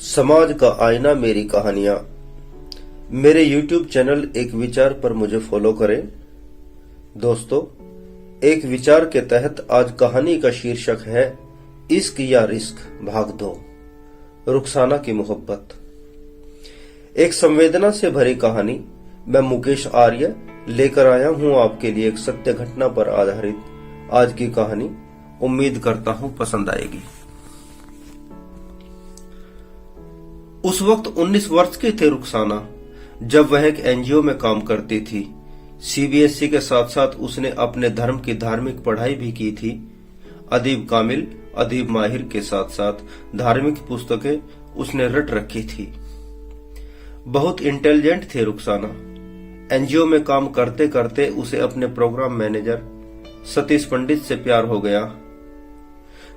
समाज का आईना मेरी कहानियां। मेरे YouTube चैनल एक विचार पर मुझे फॉलो करें। दोस्तों, एक विचार के तहत आज कहानी का शीर्षक है इश्क या रिस्क भाग 2, रुखसाना की मोहब्बत। एक संवेदना से भरी कहानी मैं मुकेश आर्य लेकर आया हूं आपके लिए एक सत्य घटना पर आधारित आज की कहानी। उम्मीद करता हूं पसंद आएगी। उस वक्त 19 वर्ष की थी रुखसाना, जब वह एक एनजीओ में काम करती थी। सीबीएसई के साथ साथ उसने अपने धर्म की धार्मिक पढ़ाई भी की थी। अदीब कामिल, अदीब माहिर के साथ साथ धार्मिक पुस्तकें उसने रट रखी थी। बहुत इंटेलिजेंट थे रुखसाना। एनजीओ में काम करते करते उसे अपने प्रोग्राम मैनेजर सतीश पंडित से प्यार हो गया।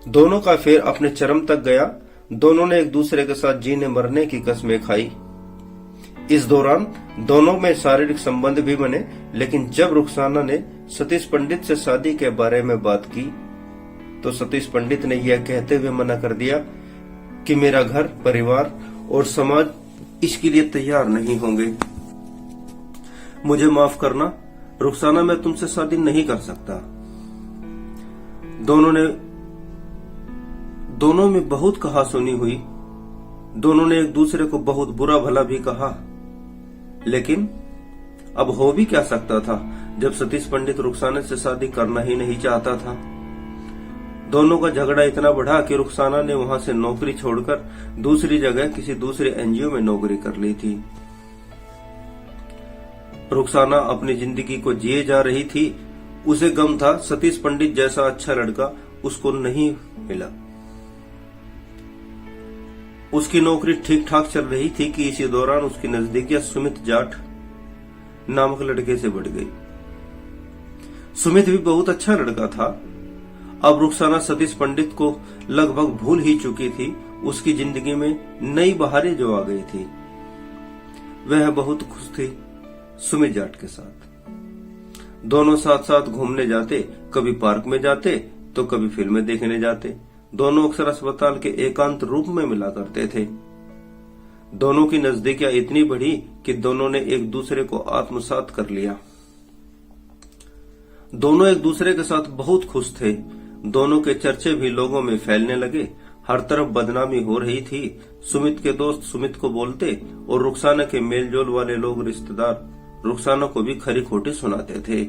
दोनों का फेर अपने चरम तक गया। दोनों ने एक दूसरे के साथ जीने मरने की कस्में खाई। इस दौरान दोनों में शारीरिक संबंध भी बने, लेकिन जब रुखसाना ने सतीश पंडित से शादी के बारे में बात की तो सतीश पंडित ने यह कहते हुए मना कर दिया कि मेरा घर, परिवार और समाज इसके लिए तैयार नहीं होंगे। मुझे माफ करना रुखसाना, मैं तुमसे शादी नहीं कर सकता। दोनों में बहुत कहा सुनी हुई। दोनों ने एक दूसरे को बहुत बुरा भला भी कहा, लेकिन अब हो भी क्या सकता था जब सतीश पंडित रुखसाना से शादी करना ही नहीं चाहता था। दोनों का झगड़ा इतना बढ़ा कि रुखसाना ने वहां से नौकरी छोड़कर दूसरी जगह किसी दूसरे एनजीओ में नौकरी कर ली थी। रुखसाना अपनी जिंदगी को जिए जा रही थी। उसे गम था सतीश पंडित जैसा अच्छा लड़का उसको नहीं मिला। उसकी नौकरी ठीक ठाक चल रही थी कि इसी दौरान उसकी नजदीकियां सुमित जाट नामक लड़के से बढ़ गई। सुमित भी बहुत अच्छा लड़का था। अब रुखसाना सतीश पंडित को लगभग भूल ही चुकी थी। उसकी जिंदगी में नई बहारें जो आ गई थी। वह बहुत खुश थी सुमित जाट के साथ। दोनों साथ साथ घूमने जाते, कभी पार्क में जाते तो कभी फिल्में देखने जाते। दोनों अक्सर अस्पताल के एकांत रूप में मिला करते थे। दोनों की नजदीकियां इतनी बढ़ी कि दोनों ने एक दूसरे को आत्मसात कर लिया। दोनों एक दूसरे के साथ बहुत खुश थे। दोनों के चर्चे भी लोगों में फैलने लगे। हर तरफ बदनामी हो रही थी। सुमित के दोस्त सुमित को बोलते और रुखसाना के मेलजोल वाले लोग, रिश्तेदार रुखसाना को भी खरी खोटी सुनाते थे।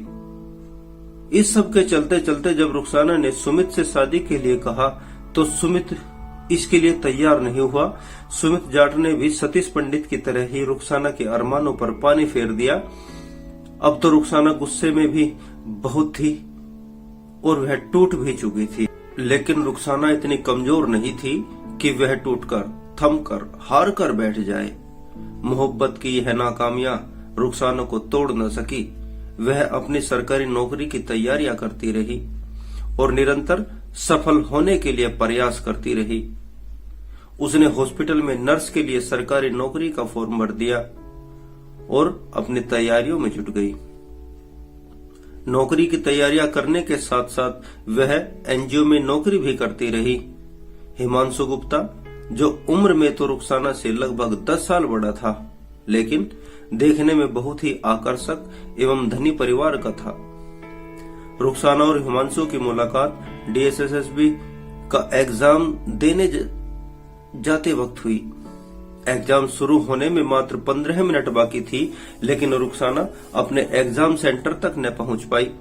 इस सब के चलते चलते जब रुखसाना ने सुमित से शादी के लिए कहा तो सुमित इसके लिए तैयार नहीं हुआ। सुमित जाट ने भी सतीश पंडित की तरह ही रुखसाना के अरमानों पर पानी फेर दिया। अब तो रुखसाना गुस्से में भी बहुत थी और वह टूट भी चुकी थी, लेकिन रुखसाना इतनी कमजोर नहीं थी कि वह टूटकर, थमकर, हार कर बैठ जाए। मोहब्बत की यह नाकामियां रुखसाना को तोड़ न सकी। वह अपनी सरकारी नौकरी की तैयारियां करती रही और निरंतर सफल होने के लिए प्रयास करती रही। उसने हॉस्पिटल में नर्स के लिए सरकारी नौकरी का फॉर्म भर दिया और अपनी तैयारियों में जुट गई। नौकरी की तैयारियां करने के साथ साथ वह एनजीओ में नौकरी भी करती रही। हिमांशु गुप्ता, जो उम्र में तो रुखसाना से लगभग 10 साल बड़ा था, लेकिन देखने में बहुत ही आकर्षक एवं धनी परिवार का था। रुखसाना और हिमांशु की मुलाकात डीएसएसबी का एग्जाम देने जाते वक्त हुई। एग्जाम शुरू होने में मात्र 15 मिनट बाकी थी, लेकिन रुखसाना अपने एग्जाम सेंटर तक न पहुंच पाई।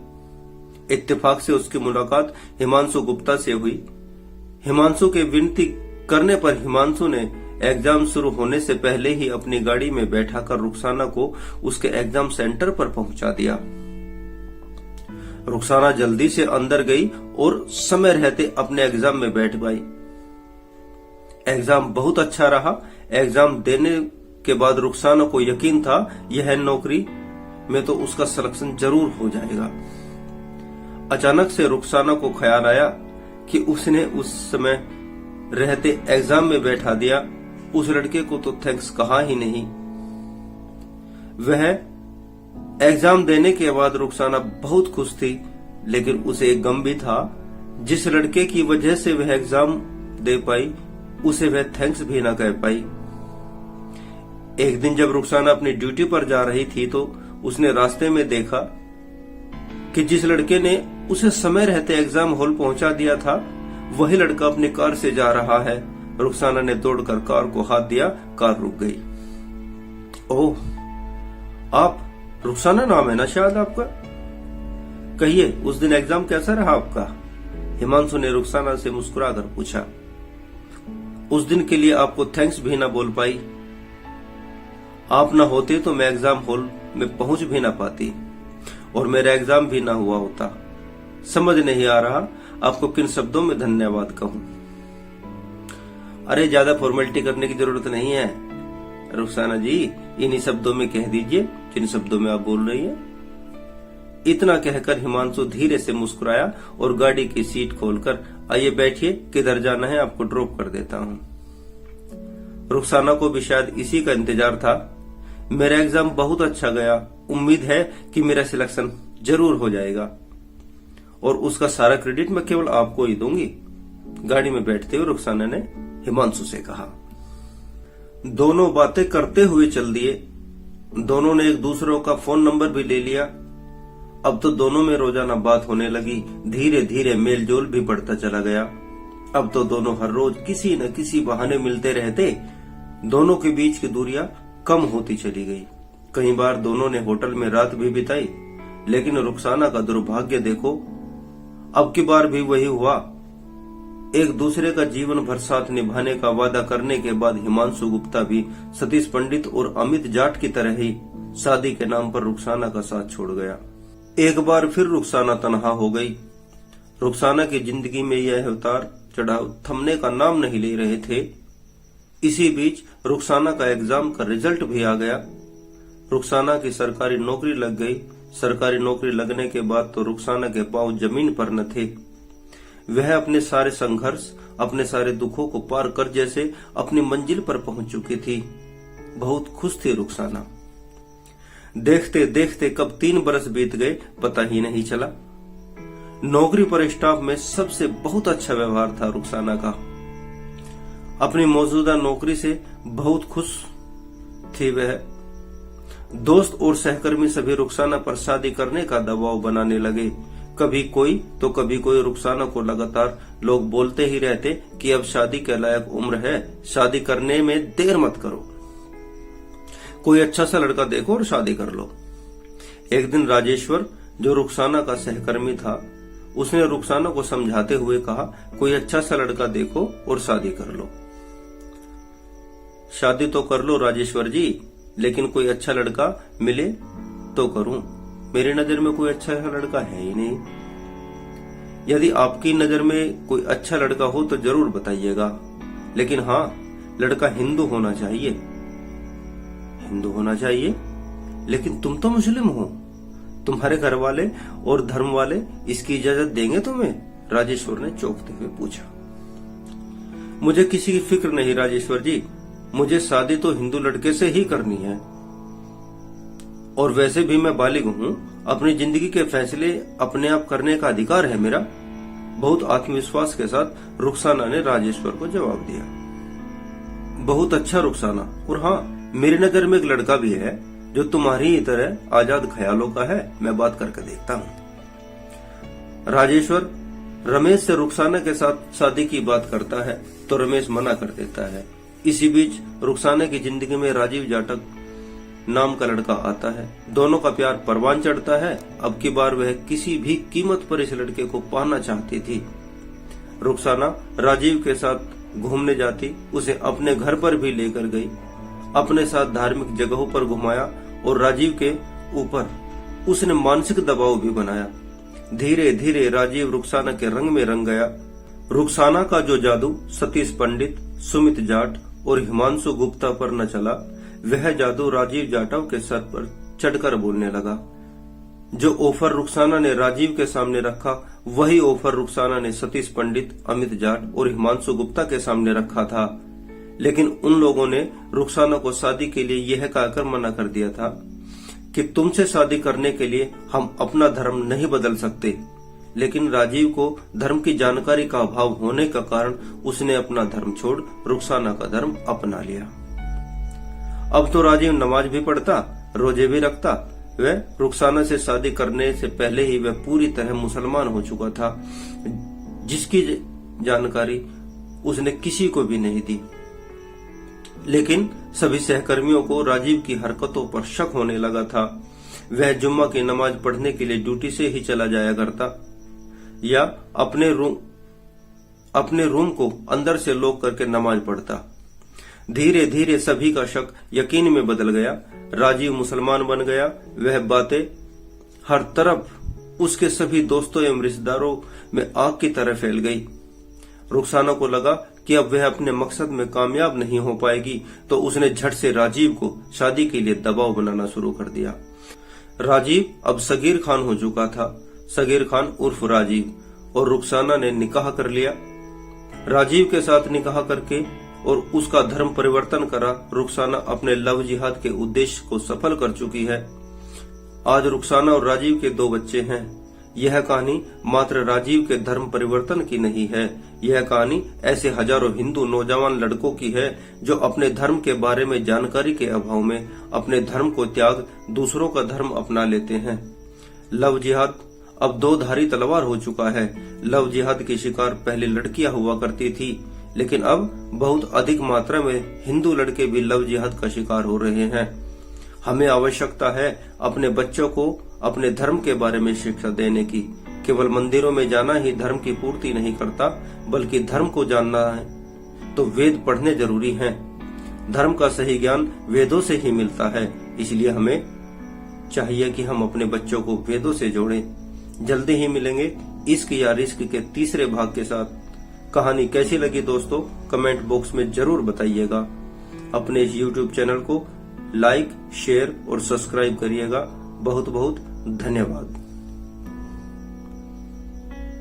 इत्तेफाक से उसकी मुलाकात हिमांशु गुप्ता से हुई। हिमांशु के विनती करने पर हिमांशु ने एग्जाम शुरू होने से पहले ही अपनी गाड़ी में बैठाकर रुखसाना को उसके एग्जाम सेंटर पर पहुंचा दिया। रुखसाना जल्दी से अंदर गई और समय रहते अपने एग्जाम में बैठ गई। एग्जाम बहुत अच्छा रहा। एग्जाम देने के बाद रुखसाना को यकीन था यह नौकरी में तो उसका सिलेक्शन जरूर हो जाएगा। अचानक से रुखसाना को ख्याल आया कि उसने उस समय रहते एग्जाम में बैठा दिया। उस लड़के को तो थैंक्स कहा ही नहीं। वह एग्जाम देने के बाद रुखसाना बहुत खुश थी, लेकिन उसे एक गम भी था। जिस लड़के की वजह से वह एग्जाम दे पाई उसे वह थैंक्स भी न कह पाई। एक दिन जब रुखसाना अपनी ड्यूटी पर जा रही थी तो उसने रास्ते में देखा कि जिस लड़के ने उसे समय रहते एग्जाम हॉल पहुंचा दिया था, वही लड़का अपनी कार से जा रहा है। रुखसाना ने दौड़कर कार को हाथ दिया, कार रुक गई। ओह, आप रुखसाना नाम है ना शायद आपका? कहिए, उस दिन एग्जाम कैसा रहा आपका? हिमांशु ने रुखसाना से मुस्कुराकर पूछा। उस दिन के लिए आपको थैंक्स भी ना बोल पाई। आप ना होते तो मैं एग्जाम हॉल में पहुंच भी ना पाती और मेरा एग्जाम भी ना हुआ होता। समझ नहीं आ रहा आपको किन शब्दों में धन्यवाद कहूं। अरे, ज्यादा फॉर्मेलिटी करने की जरूरत नहीं है रुखसाना जी, इन्हीं शब्दों में कह दीजिए जिन शब्दों में आप बोल रही हैं। इतना कहकर हिमांशु धीरे से मुस्कुराया और गाड़ी की सीट खोलकर, आइए बैठिए, किधर जाना है आपको ड्रॉप कर देता हूं। रुखसाना को भी शायद इसी का इंतजार था। मेरा एग्जाम बहुत अच्छा गया, उम्मीद है कि मेरा सिलेक्शन जरूर हो जाएगा और उसका सारा क्रेडिट मैं केवल आपको ही दूंगी। गाड़ी में बैठते हुए रुखसाना ने हिमांशु से कहा। दोनों बातें करते हुए चल दिए। दोनों ने एक दूसरों का फोन नंबर भी ले लिया। अब तो दोनों में रोजाना बात होने लगी। धीरे धीरे मेलजोल भी बढ़ता चला गया। अब तो दोनों हर रोज किसी न किसी बहाने मिलते रहते। दोनों के बीच की दूरियां कम होती चली गई। कई बार दोनों ने होटल में रात भी बिताई, लेकिन रुखसाना का दुर्भाग्य देखो, अब की बार भी वही हुआ। एक दूसरे का जीवन भर साथ निभाने का वादा करने के बाद हिमांशु गुप्ता भी सतीश पंडित और अमित जाट की तरह ही शादी के नाम पर रुखसाना का साथ छोड़ गया। एक बार फिर रुखसाना तन्हा हो गई। रुखसाना की जिंदगी में यह उतार चढ़ाव थमने का नाम नहीं ले रहे थे। इसी बीच रुखसाना का एग्जाम का रिजल्ट भी आ गया। रुखसाना की सरकारी नौकरी लग गई। सरकारी नौकरी लगने के बाद तो रुखसाना के पांव जमीन पर न थे। वह अपने सारे संघर्ष, अपने सारे दुखों को पार कर जैसे अपनी मंजिल पर पहुंच चुकी थी। बहुत खुश थी रुखसाना। देखते देखते कब 3 बरस बीत गए पता ही नहीं चला। नौकरी पर स्टाफ में सबसे बहुत अच्छा व्यवहार था रुखसाना का। अपनी मौजूदा नौकरी से बहुत खुश थी वह। दोस्त और सहकर्मी सभी रुखसाना पर शादी करने का दबाव बनाने लगे। कभी कोई तो कभी कोई। रुखसाना को लगातार लोग बोलते ही रहते कि अब शादी के लायक उम्र है, शादी करने में देर मत करो, कोई अच्छा सा लड़का देखो और शादी कर लो। एक दिन राजेश्वर, जो रुखसाना का सहकर्मी था, उसने रुखसाना को समझाते हुए कहा, कोई अच्छा सा लड़का देखो और शादी कर लो। शादी तो कर लो राजेश्वर जी, लेकिन कोई अच्छा लड़का मिले तो करूं। मेरी नजर में कोई अच्छा लड़का है ही नहीं। यदि आपकी नजर में कोई अच्छा लड़का हो तो जरूर बताइएगा, लेकिन हाँ, लड़का हिंदू होना चाहिए। हिंदू होना चाहिए? लेकिन तुम तो मुस्लिम हो, तुम्हारे घर वाले और धर्म वाले इसकी इजाजत देंगे तुम्हें? राजेश्वर ने चौंकते हुए पूछा। मुझे किसी की फिक्र नहीं राजेश्वर जी, मुझे शादी तो हिंदू लड़के से ही करनी है। और वैसे भी मैं बालिग हूँ, अपनी जिंदगी के फैसले अपने आप करने का अधिकार है मेरा। बहुत आत्मविश्वास के साथ रुखसाना ने राजेश्वर को जवाब दिया। बहुत अच्छा रुखसाना, और हाँ, मेरी नजर में एक लड़का भी है जो तुम्हारी ही तरह आजाद ख्यालों का है। मैं बात करके देखता हूँ। राजेश्वर रमेश से रुखसाना के साथ शादी की बात करता है तो रमेश मना कर देता है। इसी बीच रुखसाना की जिंदगी में राजीव जाटक नाम का लड़का आता है। दोनों का प्यार परवान चढ़ता है। अब की बार वह किसी भी कीमत पर इस लड़के को पाना चाहती थी। रुखसाना राजीव के साथ घूमने जाती, उसे अपने घर पर भी लेकर गई, अपने साथ धार्मिक जगहों पर घुमाया और राजीव के ऊपर उसने मानसिक दबाव भी बनाया। धीरे धीरे राजीव रुखसाना के रंग में रंग गया। रुखसाना का जो जादू सतीश पंडित, सुमित जाट और हिमांशु गुप्ता पर न चला, वह जादू राजीव जाटव के सर पर चढ़कर बोलने लगा। जो ऑफर रुखसाना ने राजीव के सामने रखा, वही ऑफर रुखसाना ने सतीश पंडित, अमित जाट और हिमांशु गुप्ता के सामने रखा था। लेकिन उन लोगों ने रुखसाना को शादी के लिए यह कहकर मना कर दिया था कि तुमसे शादी करने के लिए हम अपना धर्म नहीं बदल सकते, लेकिन राजीव को धर्म की जानकारी का अभाव होने का कारण उसने अपना धर्म छोड़ रुखसाना का धर्म अपना लिया। अब तो राजीव नमाज भी पढ़ता, रोजे भी रखता। वह रुखसाना से शादी करने से पहले ही वह पूरी तरह मुसलमान हो चुका था, जिसकी जानकारी उसने किसी को भी नहीं दी। लेकिन सभी सहकर्मियों को राजीव की हरकतों पर शक होने लगा था। वह जुम्मा की नमाज पढ़ने के लिए ड्यूटी से ही चला जाया करता या अपने रूम को अंदर से लॉक करके नमाज पढ़ता। धीरे धीरे सभी का शक यकीन में बदल गया। राजीव मुसलमान बन गया। वह बातें हर तरफ उसके सभी दोस्तों एवं रिश्तेदारों में आग की तरह फैल गई। रुखसाना को लगा कि अब वह अपने मकसद में कामयाब नहीं हो पाएगी, तो उसने झट से राजीव को शादी के लिए दबाव बनाना शुरू कर दिया। राजीव अब सगीर खान हो चुका था, सगीर खान उर्फ राजीव, और रुखसाना ने निकाह कर लिया। राजीव के साथ निकाह करके और उसका धर्म परिवर्तन करा रुखसाना अपने लव जिहाद के उद्देश्य को सफल कर चुकी है। आज रुखसाना और राजीव के 2 बच्चे हैं। यह कहानी मात्र राजीव के धर्म परिवर्तन की नहीं है, यह कहानी ऐसे हजारों हिंदू नौजवान लड़कों की है जो अपने धर्म के बारे में जानकारी के अभाव में अपने धर्म को त्याग दूसरों का धर्म अपना लेते हैं। लव जिहाद अब 2 धारी तलवार हो चुका है। लव जिहाद की शिकार पहले लड़कियां हुआ करती थी, लेकिन अब बहुत अधिक मात्रा में हिंदू लड़के भी लव जिहाद का शिकार हो रहे हैं। हमें आवश्यकता है अपने बच्चों को अपने धर्म के बारे में शिक्षा देने की। केवल मंदिरों में जाना ही धर्म की पूर्ति नहीं करता, बल्कि धर्म को जानना है तो वेद पढ़ने जरूरी हैं। धर्म का सही ज्ञान वेदों से ही मिलता है, इसलिए हमें चाहिए कि हम अपने बच्चों को वेदों से जोड़ें। जल्दी ही मिलेंगे इश्क या रिस्क के 3रे भाग के साथ। कहानी कैसी लगी दोस्तों, कमेंट बॉक्स में जरूर बताइएगा। अपने इस YouTube चैनल को लाइक, शेयर और सब्सक्राइब करिएगा। बहुत बहुत धन्यवाद।